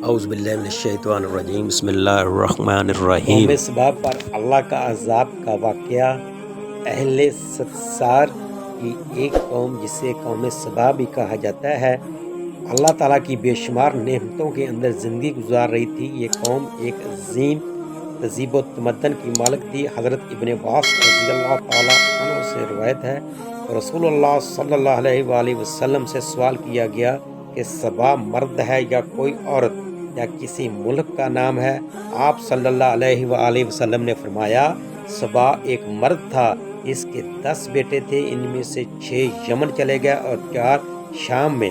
اعوذ باللہ من الشیطان الرجیم بسم اللہ الرحمن الرحیم۔ قوم سبا پر اللہ کا عذاب کا واقعہ۔ اہل ستسار کی ایک قوم جسے قوم سبا بھی کہا جاتا ہے، اللہ تعالیٰ کی بے شمار نعمتوں کے اندر زندگی گزار رہی تھی۔ یہ قوم ایک عظیم تہذیب و تمدن کی مالک تھی۔ حضرت ابن عباس رضی اللہ تعالیٰ عنہ سے روایت ہے، رسول اللہ صلی اللہ علیہ وآلہ وسلم سے سوال کیا گیا کہ سبا مرد ہے یا کوئی عورت یا کسی ملک کا نام ہے؟ آپ صلی اللہ علیہ وآلہ وسلم نے فرمایا سبا ایک مرد تھا، اس کے 10 بیٹے تھے، ان میں سے 6 یمن چلے گئے اور 4 شام میں۔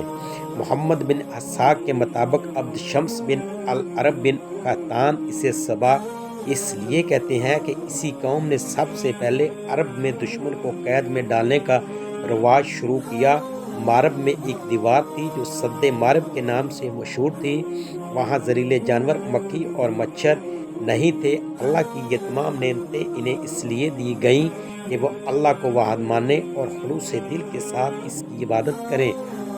محمد بن اسحاق کے مطابق عبد شمس بن العرب بن قحطان اسے سبا اس لیے کہتے ہیں کہ اسی قوم نے سب سے پہلے عرب میں دشمن کو قید میں ڈالنے کا رواج شروع کیا۔ مارب میں ایک دیوار تھی جو سد مارب کے نام سے مشہور تھی، وہاں زہریلے جانور، مکھی اور مچھر نہیں تھے۔ اللہ کی یہ تمام نعمتیں انہیں اس لیے دی گئیں کہ وہ اللہ کو واحد مانے اور خلوص دل کے ساتھ اس کی عبادت کریں۔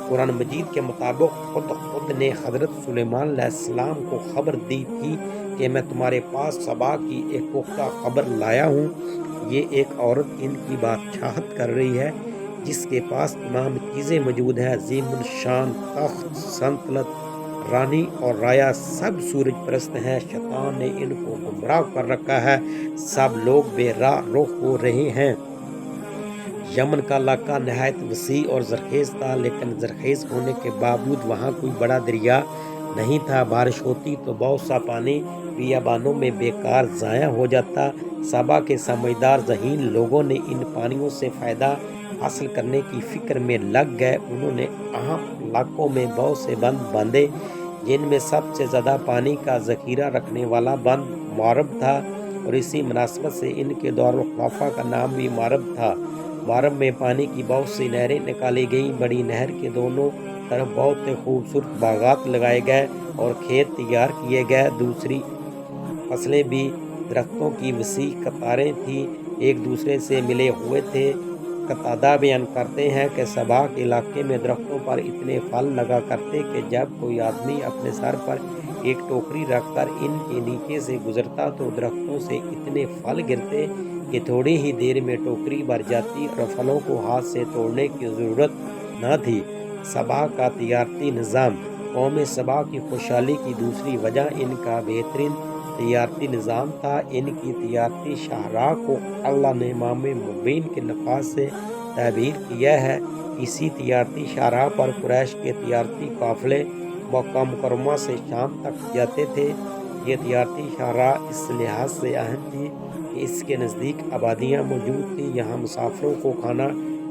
قرآن مجید کے مطابق خود نے حضرت سلیمان علیہ السلام کو خبر دی تھی کہ میں تمہارے پاس سبا کی ایک پختہ خبر لایا ہوں۔ یہ ایک عورت ان کی بادشاہت کر رہی ہے، جس کے پاس تمام چیزیں موجود ہیں، عظیم الشان تخت، سلطنت، رانی اور رایا، سب سورج پرست ہیں۔ شیطان نے ان کو گمراہ کر رکھا ہے، سب لوگ بے راہ رخ ہو رہے ہیں۔ یمن کا علاقہ نہایت وسیع اور زرخیز تھا، لیکن زرخیز ہونے کے باوجود وہاں کوئی بڑا دریا نہیں تھا۔ بارش ہوتی تو بہت سا پانی بیابانوں میں بیکار ضائع ہو جاتا۔ سبا کے سمجھدار ذہین لوگوں نے ان پانیوں سے فائدہ حاصل کرنے کی فکر میں لگ گئے۔ انہوں نے اہم علاقوں میں بہت سے بند باندھے، جن میں سب سے زیادہ پانی کا ذخیرہ رکھنے والا بند مارب تھا، اور اسی مناسبت سے ان کے دارالخلافہ کا نام بھی مارب تھا۔ مارب میں پانی کی بہت سی نہریں نکالی گئیں۔ بڑی نہر کے دونوں طرف بہت سے خوبصورت باغات لگائے گئے اور کھیت تیار کیے گئے۔ دوسری فصلیں بھی، درختوں کی وسیع قطاریں تھیں، ایک دوسرے سے ملے ہوئے تھے۔ قتادہ بیان کرتے ہیں کہ سبا کے علاقے میں درختوں پر اتنے پھل لگا کرتے کہ جب کوئی آدمی اپنے سر پر ایک ٹوکری رکھ کر ان کے نیچے سے گزرتا تو درختوں سے اتنے پھل گرتے کہ تھوڑی ہی دیر میں ٹوکری بھر جاتی اور پھلوں کو ہاتھ سے توڑنے کی ضرورت نہ تھی۔ سبا کا تجارتی نظام۔ قوم سبا کی خوشحالی کی دوسری وجہ ان کا بہترین تجارتی نظام تھا۔ ان کی تجارتی شاہراہ کو اللہ نے امام مبین کے الفاظ سے تعبیر کیا ہے۔ اسی تجارتی شاہراہ پر قریش کے تجارتی قافلے مکہ مکرمہ سے شام تک جاتے تھے۔ یہ تجارتی شاہراہ اس لحاظ سے اہم تھی کہ اس کے نزدیک آبادیاں موجود تھیں، یہاں مسافروں کو کھانا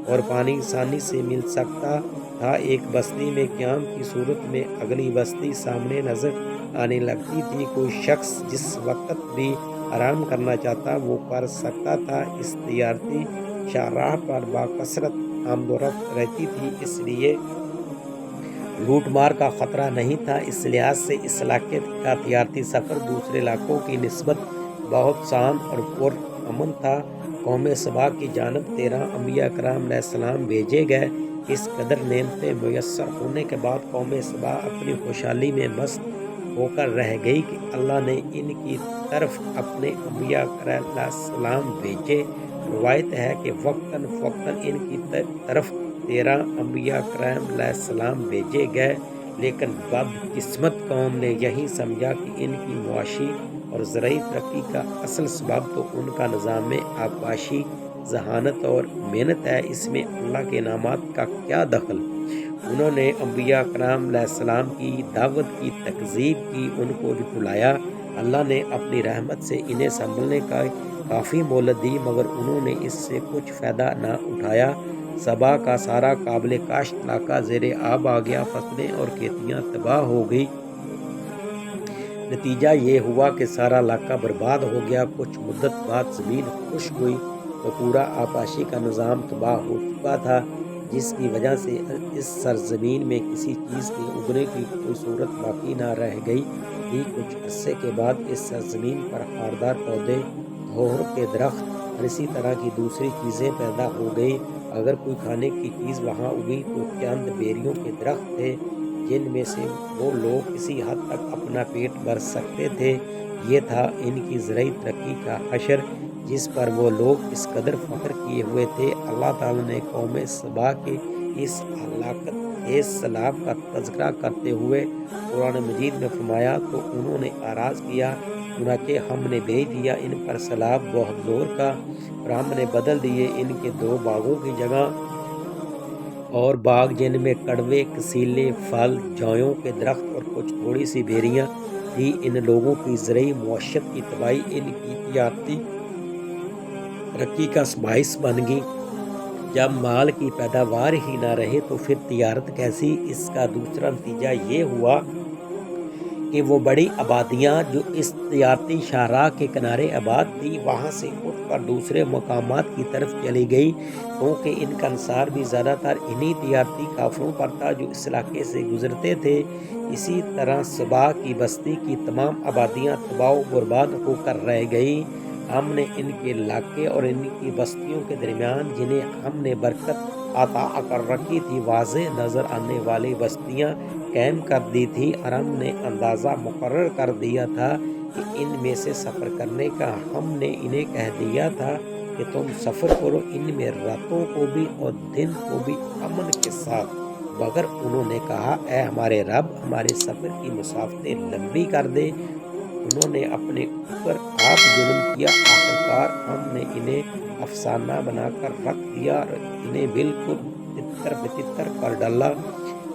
اور پانی آسانی سے مل سکتا تھا۔ ایک بستی میں قیام کی صورت میں اگلی بستی سامنے نظر آنے لگتی تھی۔ کوئی شخص جس وقت بھی آرام کرنا چاہتا وہ کر سکتا تھا۔ اس تجارتی شاہراہ پر بکثرت آمد و رفت رہتی تھی، اس لیے لوٹ مار کا خطرہ نہیں تھا۔ اس لحاظ سے اس علاقے کا تجارتی سفر دوسرے علاقوں کی نسبت بہت آسان اور پرامن تھا۔ قوم سبا کی جانب 13 انبیاء کرام علیہ السلام بھیجے گئے۔ اس قدر نعمتیں میسر ہونے کے بعد قوم سبا اپنی خوشحالی میں مست ہو کر رہ گئی کہ اللہ نے ان کی طرف اپنے انبیاء کرام علیہ السلام بھیجے۔ روایت ہے کہ وقتاً فوقتاً ان کی طرف 13 انبیاء کرام علیہ السلام بھیجے گئے، لیکن بدقسمت قوم نے یہی سمجھا کہ ان کی معاشی اور زرعی ترقی کا اصل سبب تو ان کا نظام آبپاشی، ذہانت اور محنت ہے، اس میں اللہ کے انعامات کا کیا دخل۔ انہوں نے انبیاء کرام علیہ السلام کی دعوت کی تکذیب کی، ان کو جھٹلایا۔ اللہ نے اپنی رحمت سے انہیں سنبھلنے کا کافی مہلت دی، مگر انہوں نے اس سے کچھ فائدہ نہ اٹھایا۔ سبا کا سارا قابل کاشت علاقہ زیر آب آ گیا، فصلیں اور کھیتیاں تباہ ہو گئی۔ نتیجہ یہ ہوا کہ سارا علاقہ برباد ہو گیا۔ کچھ مدت بعد زمین خشک ہوئی تو پورا آبپاشی کا نظام تباہ ہو چکا تھا، جس کی وجہ سے اس سرزمین میں کسی چیز کے اگنے کی کوئی صورت باقی نہ رہ گئی تھی۔ کچھ عرصے کے بعد اس سرزمین پر خاردار پودے، دھور کے درخت اور اسی طرح کی دوسری چیزیں پیدا ہو گئی۔ اگر کوئی کھانے کی چیز وہاں اگی تو چند بیریوں کے درخت تھے، جن میں سے وہ لوگ کسی حد تک اپنا پیٹ بھر سکتے تھے۔ یہ تھا ان کی زرعی ترقی کا حشر جس پر وہ لوگ اس قدر فخر کیے ہوئے تھے۔ اللہ تعالیٰ نے قوم سبا کے اس ہلاکت خیز سیلاب کا تذکرہ کرتے ہوئے قرآن مجید میں فرمایا تو انہوں نے اعراض کیا، چنانچہ ہم نے بھیج دیا ان پر سیلاب بہت زور کا، اور ہم نے بدل دیے ان کے 2 باغوں کی جگہ اور باغ جن میں کڑوے، کسیلے پھل، جووں کے درخت اور کچھ تھوڑی سی بیریاں تھی۔ ان لوگوں کی زرعی معیشت کی تباہی ان کی تجارتی ترقی کا باعث بن گئی۔ جب مال کی پیداوار ہی نہ رہے تو پھر تجارت کیسی؟ اس کا دوسرا نتیجہ یہ ہوا کہ وہ بڑی آبادیاں جو اس تجارتی شاہراہ کے کنارے آباد تھی وہاں سے اٹھ کر دوسرے مقامات کی طرف چلی گئی، کیونکہ ان کا انحصار بھی زیادہ تر انہی تجارتی کافروں پر تھا جو اس علاقے سے گزرتے تھے۔ اسی طرح سبا کی بستی کی تمام آبادیاں تباہ و برباد ہو کر رہ گئیں۔ ہم نے ان کے علاقے اور ان کی بستیوں کے درمیان جنہیں ہم نے برکت عطا کر رکھی تھی واضح نظر آنے والی بستیاں قائم کر دی تھی، اور ہم نے اندازہ مقرر کر دیا تھا کہ ان میں سے سفر کرنے کا۔ ہم نے انہیں کہہ دیا تھا کہ تم سفر کرو ان میں راتوں کو بھی اور دن کو بھی امن کے ساتھ، مگر انہوں نے کہا اے ہمارے رب ہمارے سفر کی مسافتیں لمبی کر دے۔ انہوں نے اپنے اوپر آپ ظلم کیا، آخرکار ہم نے انہیں افسانہ بنا کر رکھ دیا اور انہیں بالکل تتر بتتر کر ڈالا۔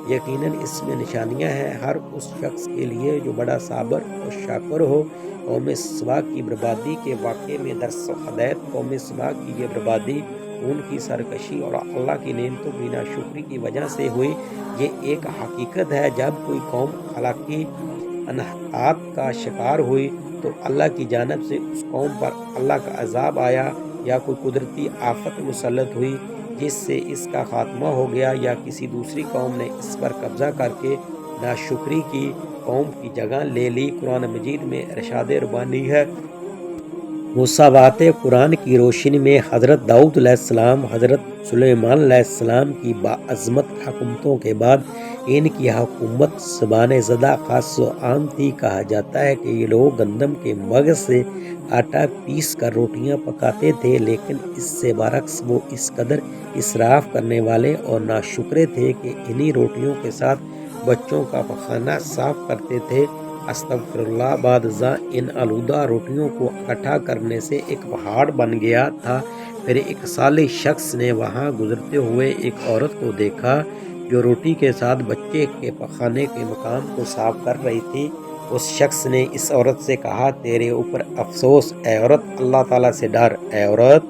یقیناً اس میں نشانیاں ہیں ہر اس شخص کے لیے جو بڑا صابر اور شاکر ہو۔ قوم سبا کی بربادی کے واقعے میں درس و ہدایت۔ قوم سبا کی یہ بربادی ان کی سرکشی اور اللہ کی نعمتوں کی ناشکری کی وجہ سے ہوئی۔ یہ ایک حقیقت ہے جب کوئی قوم اخلاقی انحطاط کا شکار ہوئی تو اللہ کی جانب سے اس قوم پر اللہ کا عذاب آیا، یا کوئی قدرتی آفت مسلط ہوئی جس سے اس کا خاتمہ ہو گیا، یا کسی دوسری قوم نے اس پر قبضہ کر کے ناشکری کی قوم کی جگہ لے لی۔ قرآن مجید میں ارشاد ربانی ہے۔ مساوات قرآن کی روشنی میں حضرت داؤد علیہ السلام، حضرت سلیمان علیہ السلام کی باعظمت حکومتوں کے بعد ان کی حکومت سبانہ زدہ خاص و عام تھی۔ کہا جاتا ہے کہ یہ لوگ گندم کے مغز سے آٹا پیس کر روٹیاں پکاتے تھے، لیکن اس سے برعکس وہ اس قدر اسراف کرنے والے اور ناشکرے تھے کہ انہی روٹیوں کے ساتھ بچوں کا پخانہ صاف کرتے تھے۔ استغفر اللہ، بعد ازاں ان آلودہ روٹیوں کو اکٹھا کرنے سے ایک پہاڑ بن گیا تھا۔ پھر ایک صالح شخص نے وہاں گزرتے ہوئے ایک عورت کو دیکھا جو روٹی کے ساتھ بچے کے پخانے کے مقام کو صاف کر رہی تھی۔ اس شخص نے اس عورت سے کہا تیرے اوپر افسوس اے عورت، اللہ تعالیٰ سے ڈر اے عورت،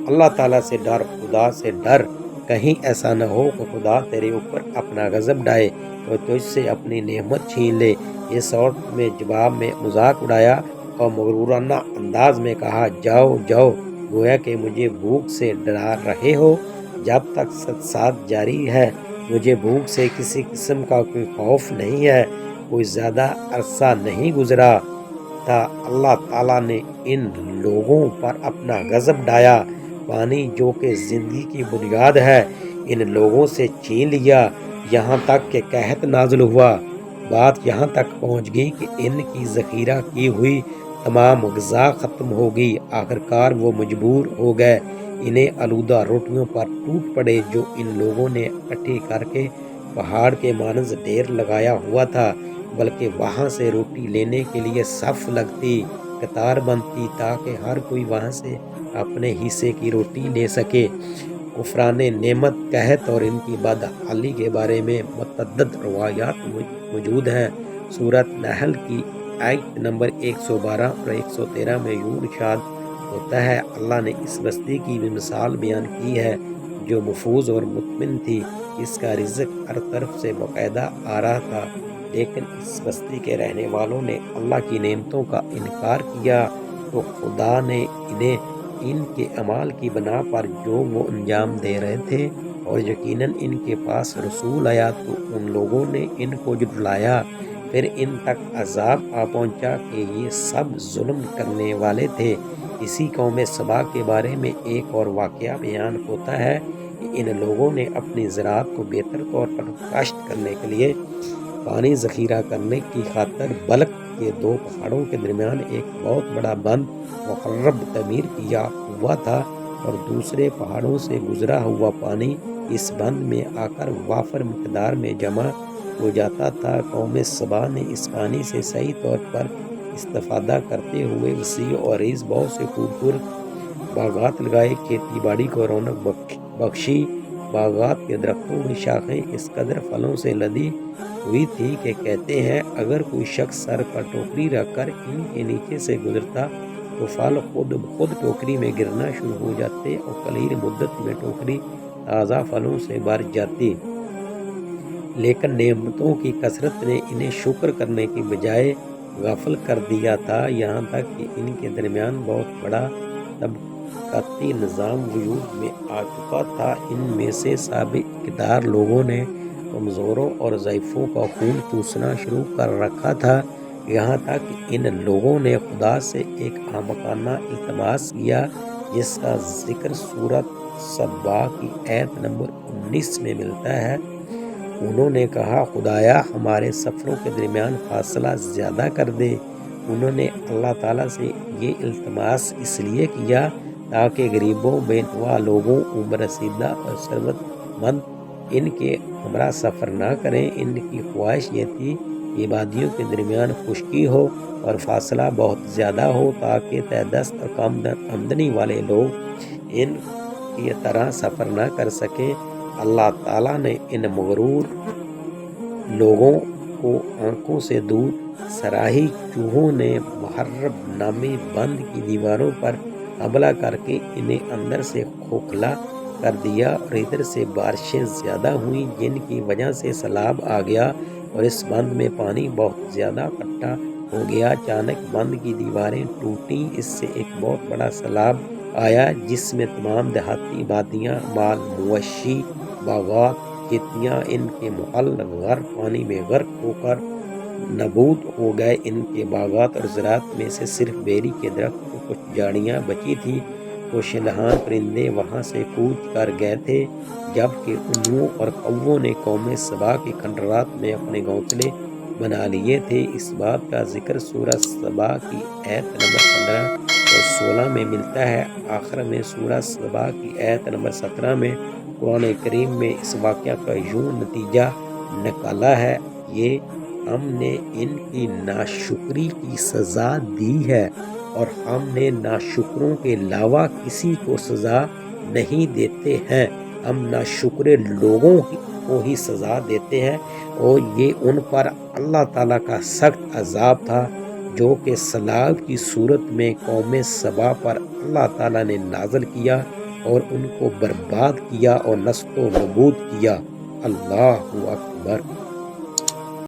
اللہ تعالیٰ سے ڈر، خدا سے ڈر، کہیں ایسا نہ ہو کہ خدا تیرے اوپر اپنا غضب ڈائے اور تجھ سے اپنی نعمت چھین لے۔ اس عورت میں جواب میں مذاق اڑایا اور مغرورانہ انداز میں کہا جاؤ جاؤ، گویا کہ مجھے بھوک سے ڈرا رہے ہو۔ جب تک ساتھ جاری ہے مجھے بھوک سے کسی قسم کا کوئی خوف نہیں ہے۔ کوئی زیادہ عرصہ نہیں گزرا تھا اللہ تعالیٰ نے ان لوگوں پر اپنا غضب ڈایا، پانی جو کہ زندگی کی بنیاد ہے ان لوگوں سے چھین لیا، یہاں تک کہ قحط نازل ہوا۔ بات یہاں تک پہنچ گئی کہ ان کی ذخیرہ کی ہوئی تمام غذا ختم ہو گئی۔ آخرکار وہ مجبور ہو گئے انہیں آلودہ روٹیوں پر ٹوٹ پڑے جو ان لوگوں نے اکٹھی کر کے پہاڑ کے مانند ڈھیر لگایا ہوا تھا، بلکہ وہاں سے روٹی لینے کے لیے صف لگتی، قطار بنتی تاکہ ہر کوئی وہاں سے اپنے حصے کی روٹی لے سکے۔ کفران نعمت، قحط اور ان کی بدحالی کے بارے میں متعدد روایات موجود ہیں۔ سورۃ نحل کی آیت نمبر 112 اور 113 میں یوں ارشاد ہوتا ہے اللہ نے اس بستی کی بھی مثال بیان کی ہے جو محفوظ اور مطمئن تھی، اس کا رزق ہر طرف سے باقاعدہ آ رہا تھا، لیکن اس بستی کے رہنے والوں نے اللہ کی نعمتوں کا انکار کیا تو خدا نے انہیں ان کے اعمال کی بنا پر جو وہ انجام دے رہے تھے اور یقیناً ان کے پاس رسول آیا تو ان لوگوں نے ان کو جھٹلایا، پھر ان تک عذاب آ پہنچا کہ یہ سب ظلم کرنے والے تھے۔ اسی قوم سبا کے بارے میں ایک اور واقعہ بیان ہوتا ہے کہ ان لوگوں نے اپنی زراعت کو بہتر طور پر کاشت کرنے کے لیے پانی ذخیرہ کرنے کی خاطر بلک کے 2 پہاڑوں کے درمیان ایک بہت بڑا بند مقرب تعمیر کیا ہوا تھا اور دوسرے پہاڑوں سے گزرا ہوا پانی اس بند میں آ کر وافر مقدار میں جمع ہو جاتا تھا۔ قوم سبا نے اس پانی سے صحیح طور پر استفادہ کرتے ہوئے وسیع اور عریض بہت سے خوبصورت باغات لگائے، کھیتی باڑی کو رونق بخشی۔ باغات کے درختوں کی شاخیں اس قدر پھلوں سے لدی ہوئی تھی کہ کہتے ہیں اگر کوئی شخص سر پر ٹوکری رکھ کر ان کے نیچے سے گزرتا تو پھل خود بخود ٹوکری میں گرنا شروع ہو جاتے اور قلیل مدت میں ٹوکری تازہ پھلوں سے بھر جاتی۔ لیکن نعمتوں کی کثرت نے انہیں شکر کرنے کی بجائے غافل کر دیا تھا، یہاں تک کہ ان کے درمیان بہت بڑا طبقاتی نظام وجود میں آ چکا تھا۔ ان میں سے سابق اقتدار لوگوں نے کمزوروں اور ضعیفوں کا خون چوسنا شروع کر رکھا تھا، یہاں تک کہ ان لوگوں نے خدا سے ایک احمقانہ التماس کیا جس کا ذکر سورۃ سبا کی آیت نمبر 19 میں ملتا ہے۔ انہوں نے کہا خدایا ہمارے سفروں کے درمیان فاصلہ زیادہ کر دے۔ انہوں نے اللہ تعالیٰ سے یہ التماس اس لیے کیا تاکہ غریبوں، بے نوا لوگوں، عمر رسیدہ اور ثروت مند ان کے ہمراہ سفر نہ کریں۔ ان کی خواہش یہ تھی کہ وادیوں کے درمیان خشکی ہو اور فاصلہ بہت زیادہ ہو تاکہ تہ دست اور کم آمدنی والے لوگ ان کی طرح سفر نہ کر سکیں۔ اللہ تعالیٰ نے ان مغرور لوگوں کو آنکھوں سے دور سراہی چوہوں نے محرب نامی بند کی دیواروں پر حملہ کر کے انہیں اندر سے کھوکھلا کر دیا اور ادھر سے بارشیں زیادہ ہوئیں جن کی وجہ سے سیلاب آ گیا اور اس بند میں پانی بہت زیادہ اکٹھا ہو گیا۔ اچانک بند کی دیواریں ٹوٹیں، اس سے ایک بہت بڑا سیلاب آیا جس میں تمام دیہاتی آبادیاں، مال مویشی، باغات، کھیتیاں، ان کے محل غر پانی میں غرق ہو کر نابود ہو گئے۔ ان کے باغات اور زراعت میں سے صرف بیری کے درخت اور کچھ جھاڑیاں بچی تھیں۔ خوش لحان پرندے وہاں سے کوچ کر گئے تھے جبکہ الوؤں اور کووں نے قوم سبا کے کھنڈرات میں اپنے گھونسلے بنا لیے تھے۔ اس بات کا ذکر سورۃ سبا کی آیت نمبر 15 اور 16 میں ملتا ہے۔ آخر میں سورۃ سبا کی آیت نمبر 17 میں قرآن کریم میں اس واقعہ کا یوں نتیجہ نکالا ہے کہ ہم نے ان کی ناشکری کی سزا دی ہے اور ہم نے ناشکروں کے علاوہ کسی کو سزا نہیں دیتے ہیں۔ ہم ناشکر لوگوں کو ہی سزا دیتے ہیں اور یہ ان پر اللہ تعالیٰ کا سخت عذاب تھا جو کہ سیلاب کی صورت میں قوم سبا پر اللہ تعالیٰ نے نازل کیا اور ان کو برباد کیا اور نست و نابود کیا۔ اللہ اکبر۔